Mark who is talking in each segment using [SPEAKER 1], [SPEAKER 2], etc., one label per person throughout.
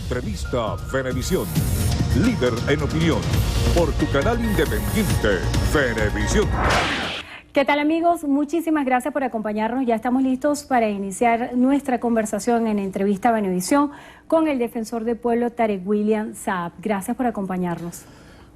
[SPEAKER 1] Entrevista Venevisión. Líder en opinión. Por tu canal independiente, Venevisión.
[SPEAKER 2] ¿Qué tal, amigos? Muchísimas gracias por acompañarnos. Ya estamos listos para iniciar nuestra conversación en Entrevista Venevisión con el defensor del pueblo Tarek William Saab. Gracias por acompañarnos.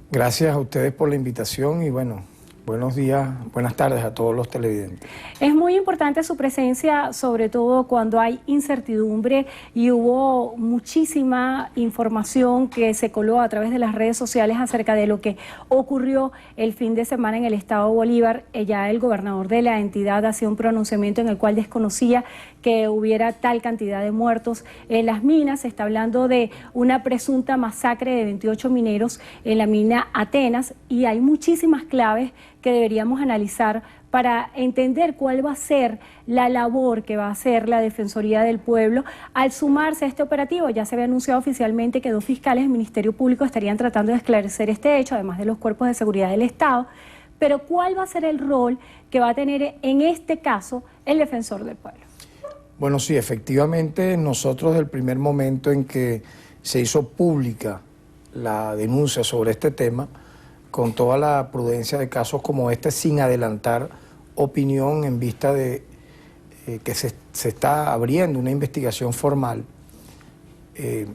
[SPEAKER 3] Gracias a ustedes por la invitación y bueno, buenos días, buenas tardes a todos los televidentes.
[SPEAKER 2] Es muy importante su presencia, sobre todo cuando hay incertidumbre, y hubo muchísima información que se coló a través de las redes sociales acerca de lo que ocurrió el fin de semana en el estado Bolívar. Ya el gobernador de la entidad hacía un pronunciamiento en el cual desconocía que hubiera tal cantidad de muertos en las minas. Se está hablando de una presunta masacre de 28 mineros en la mina Atenas, y hay muchísimas claves que deberíamos analizar para entender cuál va a ser la labor que va a hacer la Defensoría del Pueblo al sumarse a este operativo. Ya se había anunciado oficialmente que 2 fiscales del Ministerio Público estarían tratando de esclarecer este hecho, además de los cuerpos de seguridad del Estado. Pero ¿cuál va a ser el rol que va a tener en este caso el Defensor del Pueblo?
[SPEAKER 3] Bueno, sí, efectivamente nosotros desde el primer momento en que se hizo pública la denuncia sobre este tema, con toda la prudencia de casos como este, sin adelantar opinión en vista de que se está abriendo una investigación formal,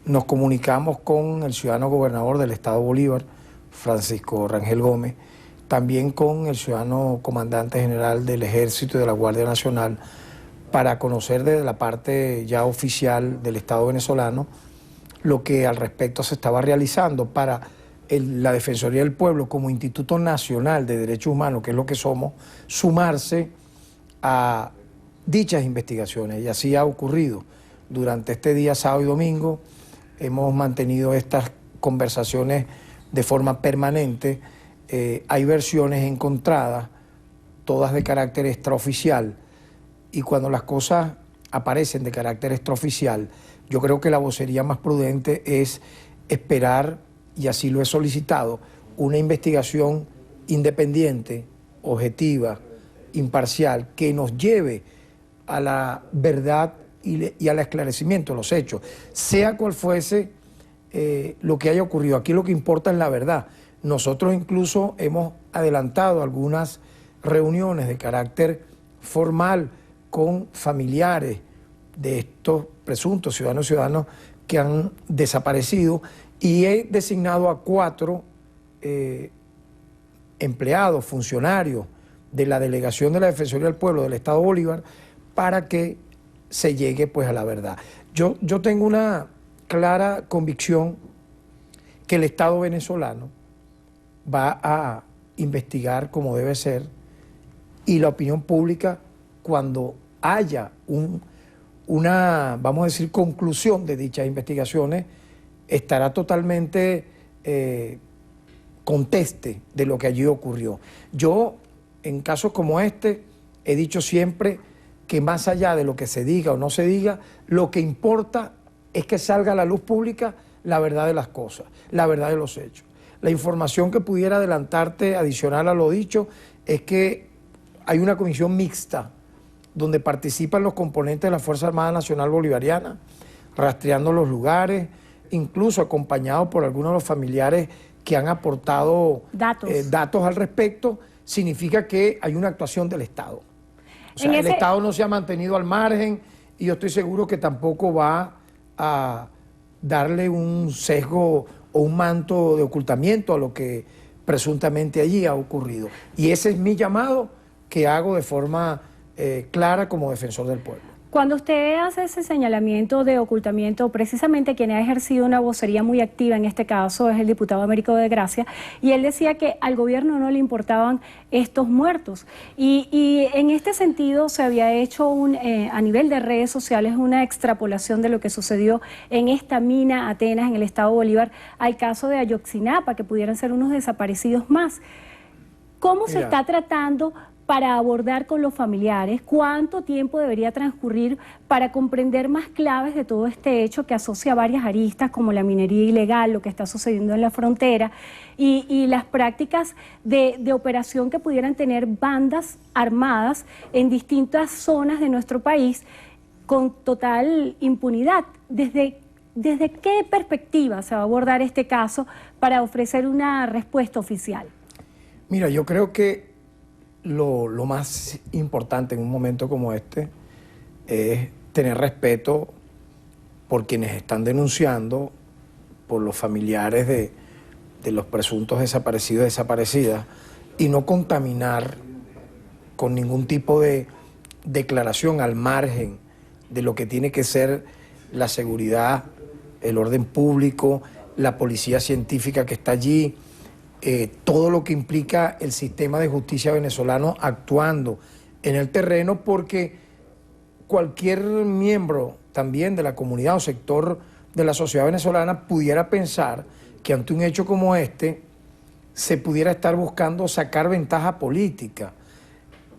[SPEAKER 3] nos comunicamos con el ciudadano gobernador del estado Bolívar, Francisco Rangel Gómez, también con el ciudadano comandante general del Ejército y de la Guardia Nacional, para conocer desde la parte ya oficial del Estado venezolano lo que al respecto se estaba realizando para la Defensoría del Pueblo como Instituto Nacional de Derechos Humanos, que es lo que somos, sumarse a dichas investigaciones. Y así ha ocurrido. Durante este día, sábado y domingo, hemos mantenido estas conversaciones de forma permanente. Hay versiones encontradas, todas de carácter extraoficial, y cuando las cosas aparecen de carácter extraoficial, yo creo que la vocería más prudente es esperar, y así lo he solicitado, una investigación independiente, objetiva, imparcial, que nos lleve a la verdad y al esclarecimiento de los hechos, sea cual fuese lo que haya ocurrido. Aquí lo que importa es la verdad. Nosotros incluso hemos adelantado algunas reuniones de carácter formal con familiares de estos presuntos ciudadanos que han desaparecido, y he designado a 4 empleados, funcionarios de la Delegación de la Defensoría del Pueblo del Estado Bolívar para que se llegue pues a la verdad. Yo tengo una clara convicción que el Estado venezolano va a investigar como debe ser, y la opinión pública, cuando haya una, vamos a decir, conclusión de dichas investigaciones, estará totalmente conteste de lo que allí ocurrió. Yo, en casos como este, he dicho siempre que más allá de lo que se diga o no se diga, lo que importa es que salga a la luz pública la verdad de las cosas, la verdad de los hechos. La información que pudiera adelantarte adicional a lo dicho es que hay una comisión mixta donde participan los componentes de la Fuerza Armada Nacional Bolivariana, rastreando los lugares, incluso acompañados por algunos de los familiares que han aportado datos al respecto. Significa que hay una actuación del Estado. O sea, el Estado no se ha mantenido al margen, y yo estoy seguro que tampoco va a darle un sesgo o un manto de ocultamiento a lo que presuntamente allí ha ocurrido. Y ese es mi llamado que hago de forma clara como defensor del pueblo.
[SPEAKER 2] Cuando usted hace ese señalamiento de ocultamiento, precisamente quien ha ejercido una vocería muy activa en este caso es el diputado Américo de Gracia, y él decía que al gobierno no le importaban estos muertos. Y en este sentido se había hecho a nivel de redes sociales una extrapolación de lo que sucedió en esta mina Atenas en el estado Bolívar al caso de Ayotzinapa, que pudieran ser unos desaparecidos más. ¿Cómo se está tratando para abordar con los familiares? ¿Cuánto tiempo debería transcurrir para comprender más claves de todo este hecho que asocia varias aristas, como la minería ilegal, lo que está sucediendo en la frontera y las prácticas de operación que pudieran tener bandas armadas en distintas zonas de nuestro país con total impunidad? ¿Desde ¿desde qué perspectiva se va a abordar este caso para ofrecer una respuesta oficial?
[SPEAKER 3] Mira, yo creo que lo más importante en un momento como este es tener respeto por quienes están denunciando, por los familiares de los presuntos desaparecidos y desaparecidas, y no contaminar con ningún tipo de declaración al margen de lo que tiene que ser la seguridad, el orden público, la policía científica que está allí, todo lo que implica el sistema de justicia venezolano actuando en el terreno, porque cualquier miembro también de la comunidad o sector de la sociedad venezolana pudiera pensar que ante un hecho como este se pudiera estar buscando sacar ventaja política.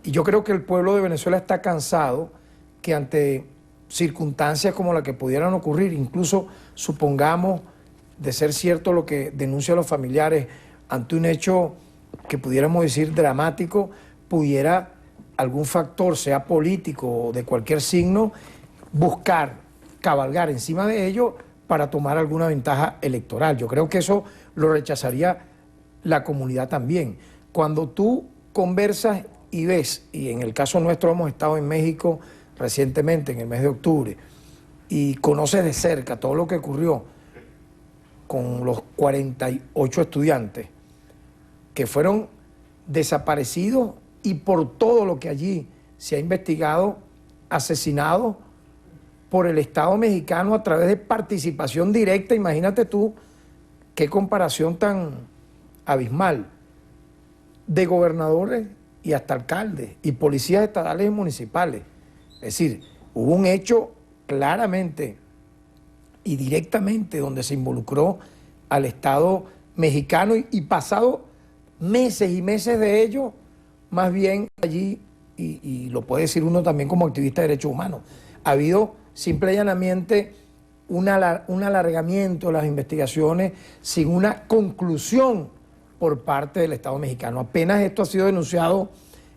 [SPEAKER 3] Y yo creo que el pueblo de Venezuela está cansado que ante circunstancias como la que pudieran ocurrir, incluso supongamos de ser cierto lo que denuncian los familiares, ante un hecho que pudiéramos decir dramático, pudiera algún factor, sea político o de cualquier signo, buscar cabalgar encima de ello para tomar alguna ventaja electoral. Yo creo que eso lo rechazaría la comunidad también. Cuando tú conversas y ves, y en el caso nuestro hemos estado en México recientemente, en el mes de octubre, y conoces de cerca todo lo que ocurrió con los 48 estudiantes que fueron desaparecidos y por todo lo que allí se ha investigado, asesinados por el Estado mexicano a través de participación directa. Imagínate tú qué comparación tan abismal, de gobernadores y hasta alcaldes y policías estatales y municipales. Es decir, hubo un hecho claramente y directamente donde se involucró al Estado mexicano y pasado meses y meses de ello, más bien allí, y lo puede decir uno también como activista de derechos humanos, ha habido simple y llanamente un alargamiento de las investigaciones sin una conclusión por parte del Estado mexicano. Apenas esto ha sido denunciado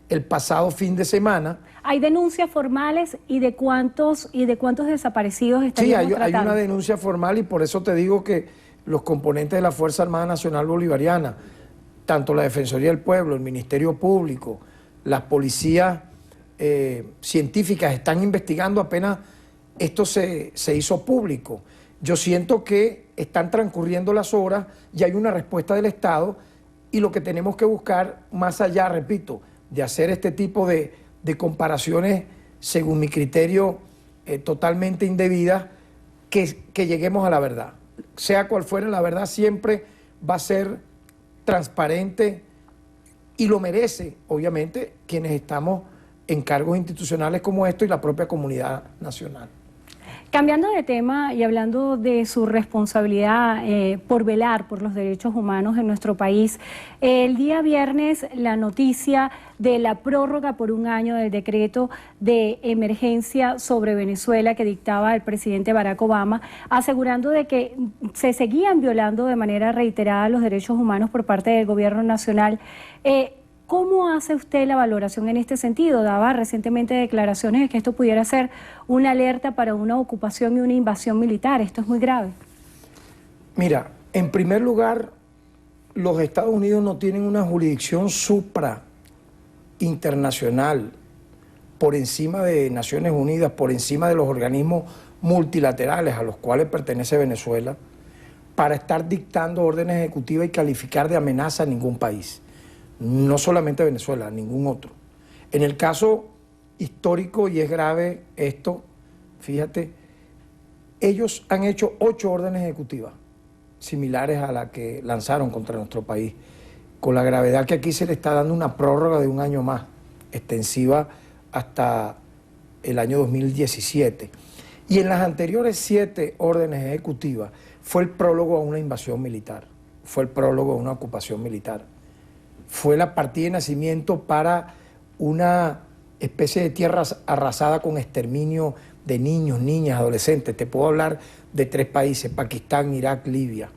[SPEAKER 3] el pasado fin de semana.
[SPEAKER 2] ¿Hay denuncias formales y de cuántos desaparecidos estaríamos tratando?
[SPEAKER 3] Sí, hay una denuncia formal y por eso te digo que los componentes de la Fuerza Armada Nacional Bolivariana, tanto la Defensoría del Pueblo, el Ministerio Público, las policías científicas están investigando apenas esto se hizo público. Yo siento que están transcurriendo las horas y hay una respuesta del Estado y lo que tenemos que buscar, más allá, repito, de hacer este tipo de comparaciones, según mi criterio, totalmente indebidas, que lleguemos a la verdad. Sea cual fuera, la verdad siempre va a ser transparente y lo merece, obviamente, quienes estamos en cargos institucionales como esto y la propia comunidad nacional.
[SPEAKER 2] Cambiando de tema y hablando de su responsabilidad por velar por los derechos humanos en nuestro país, el día viernes la noticia de la prórroga por un año del decreto de emergencia sobre Venezuela que dictaba el presidente Barack Obama, asegurando de que se seguían violando de manera reiterada los derechos humanos por parte del gobierno nacional. ¿Cómo hace usted la valoración en este sentido? Daba recientemente declaraciones de que esto pudiera ser una alerta para una ocupación y una invasión militar. Esto es muy grave.
[SPEAKER 3] Mira, en primer lugar, los Estados Unidos no tienen una jurisdicción internacional por encima de Naciones Unidas, por encima de los organismos multilaterales a los cuales pertenece Venezuela, para estar dictando órdenes ejecutivas y calificar de amenaza a ningún país. No solamente Venezuela, ningún otro. En el caso histórico, y es grave esto, fíjate, ellos han hecho 8 órdenes ejecutivas similares a la que lanzaron contra nuestro país, con la gravedad que aquí se le está dando una prórroga de un año más, extensiva hasta el año 2017. Y en las anteriores 7 órdenes ejecutivas fue el prólogo a una invasión militar, fue el prólogo a una ocupación militar. Fue la partida de nacimiento para una especie de tierra arrasada con exterminio de niños, niñas, adolescentes. Te puedo hablar de 3 países, Pakistán, Irak, Libia.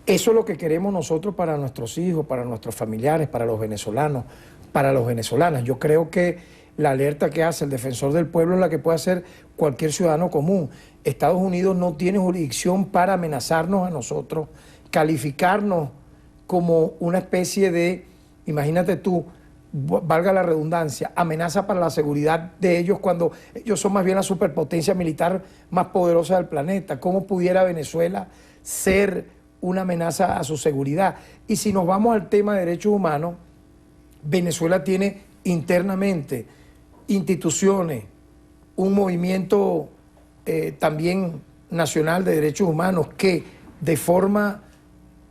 [SPEAKER 3] Eso es lo que queremos nosotros para nuestros hijos, para nuestros familiares, para los venezolanos, para las venezolanas. Yo creo que la alerta que hace el defensor del pueblo es la que puede hacer cualquier ciudadano común. Estados Unidos no tiene jurisdicción para amenazarnos a nosotros, calificarnos como una especie de, imagínate tú, valga la redundancia, amenaza para la seguridad de ellos cuando ellos son más bien la superpotencia militar más poderosa del planeta. ¿Cómo pudiera Venezuela ser una amenaza a su seguridad? Y si nos vamos al tema de derechos humanos, Venezuela tiene internamente instituciones, un movimiento también nacional de derechos humanos que de forma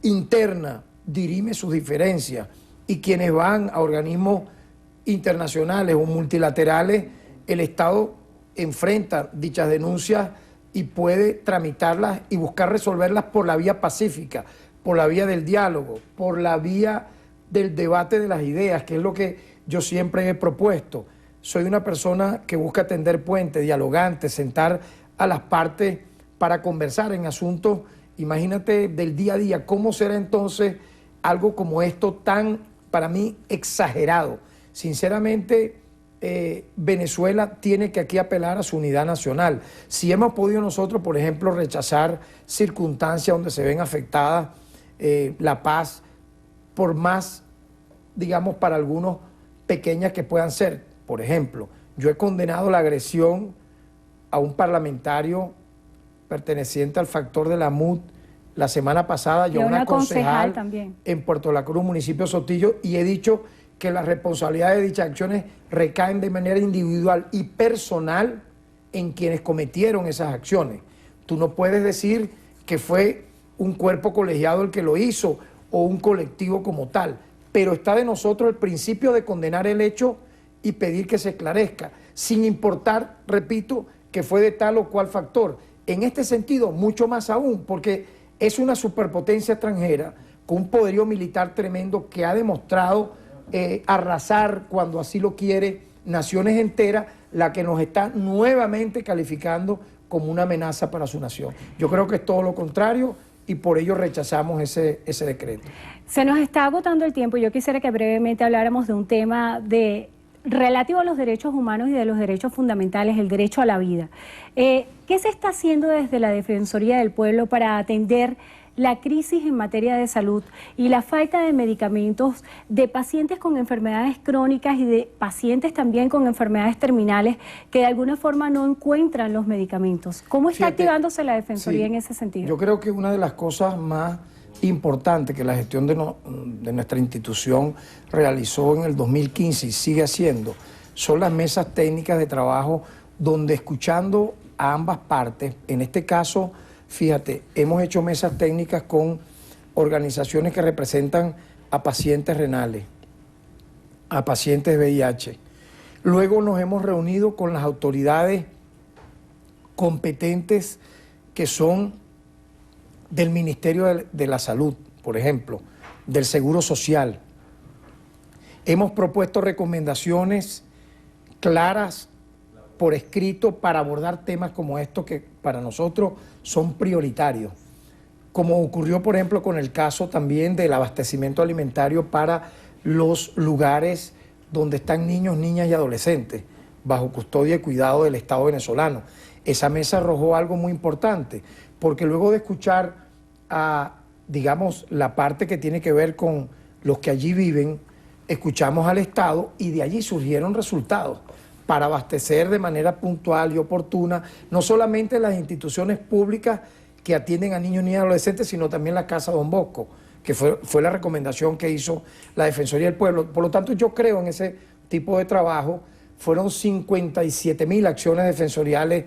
[SPEAKER 3] interna dirime sus diferencias, y quienes van a organismos internacionales o multilaterales, el Estado enfrenta dichas denuncias y puede tramitarlas y buscar resolverlas por la vía pacífica, por la vía del diálogo, por la vía del debate de las ideas, que es lo que yo siempre he propuesto. Soy una persona que busca tender puentes, dialogante, sentar a las partes para conversar en asuntos, imagínate, del día a día. ¿Cómo será entonces algo como esto tan, para mí, exagerado? Sinceramente, Venezuela tiene que aquí apelar a su unidad nacional. Si hemos podido nosotros, por ejemplo, rechazar circunstancias donde se ven afectadas la paz, por más, digamos, para algunos pequeñas que puedan ser. Por ejemplo, yo he condenado la agresión a un parlamentario perteneciente al factor de la MUD la semana pasada y a una concejal también en Puerto La Cruz, municipio de Sotillo, y he dicho que las responsabilidades de dichas acciones recaen de manera individual y personal en quienes cometieron esas acciones. Tú no puedes decir que fue un cuerpo colegiado el que lo hizo o un colectivo como tal, pero está de nosotros el principio de condenar el hecho y pedir que se esclarezca, sin importar, repito, que fue de tal o cual factor. En este sentido, mucho más aún, porque es una superpotencia extranjera con un poderío militar tremendo que ha demostrado arrasar, cuando así lo quiere, naciones enteras, la que nos está nuevamente calificando como una amenaza para su nación. Yo creo que es todo lo contrario y por ello rechazamos ese decreto.
[SPEAKER 2] Se nos está agotando el tiempo. Yo quisiera que brevemente habláramos de un tema relativo a los derechos humanos y de los derechos fundamentales, el derecho a la vida. ¿Qué se está haciendo desde la Defensoría del Pueblo para atender la crisis en materia de salud y la falta de medicamentos de pacientes con enfermedades crónicas y de pacientes también con enfermedades terminales que de alguna forma no encuentran los medicamentos? ¿Cómo está activándose la Defensoría en ese sentido?
[SPEAKER 3] Yo creo que una de las cosas más importantes que la gestión de nuestra institución realizó en el 2015 y sigue haciendo son las mesas técnicas de trabajo donde, escuchando a ambas partes, en este caso, fíjate, hemos hecho mesas técnicas con organizaciones que representan a pacientes renales, a pacientes VIH. Luego nos hemos reunido con las autoridades competentes que son del Ministerio de la Salud, por ejemplo, del Seguro Social. Hemos propuesto recomendaciones claras por escrito para abordar temas como estos que para nosotros son prioritarios, como ocurrió, por ejemplo, con el caso también del abastecimiento alimentario para los lugares donde están niños, niñas y adolescentes, bajo custodia y cuidado del Estado venezolano. Esa mesa arrojó algo muy importante, porque luego de escuchar a, digamos, la parte que tiene que ver con los que allí viven, escuchamos al Estado y de allí surgieron resultados para abastecer de manera puntual y oportuna no solamente las instituciones públicas que atienden a niños, niñas y adolescentes, sino también la Casa Don Bosco, que fue la recomendación que hizo la Defensoría del Pueblo. Por lo tanto, yo creo en ese tipo de trabajo. Fueron 57.000 acciones defensoriales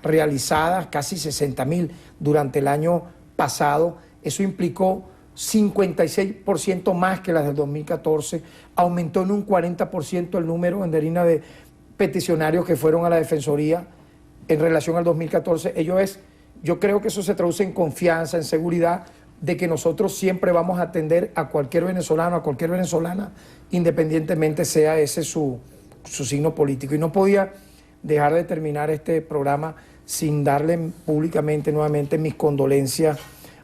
[SPEAKER 3] realizadas, casi 60.000 durante el año pasado. Eso implicó 56% más que las del 2014. Aumentó en un 40% el número, Enderina, de peticionarios que fueron a la Defensoría en relación al 2014. Yo creo que eso se traduce en confianza, en seguridad, de que nosotros siempre vamos a atender a cualquier venezolano, a cualquier venezolana, independientemente sea ese su signo político. Y no podía dejar de terminar este programa sin darle públicamente nuevamente mis condolencias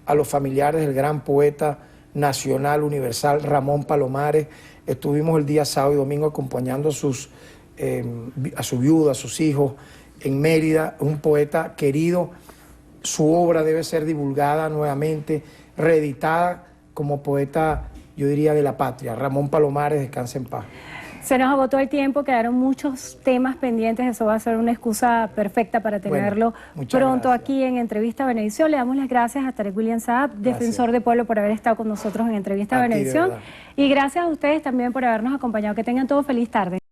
[SPEAKER 3] a los familiares del gran poeta nacional, universal, Ramón Palomares. Estuvimos el día sábado y domingo acompañando sus a su viuda, a sus hijos en Mérida, un poeta querido. Su obra debe ser divulgada nuevamente, reeditada como poeta, yo diría, de la patria. Ramón Palomares, descanse en paz.
[SPEAKER 2] Se nos agotó el tiempo, quedaron muchos temas pendientes, eso va a ser una excusa perfecta para tenerlo pronto aquí en Entrevista Benedición. Le damos las gracias a Tarek William Saab, defensor de pueblo, por haber estado con nosotros en Entrevista Benedición. Y gracias a ustedes también por habernos acompañado. Que tengan todos feliz tarde.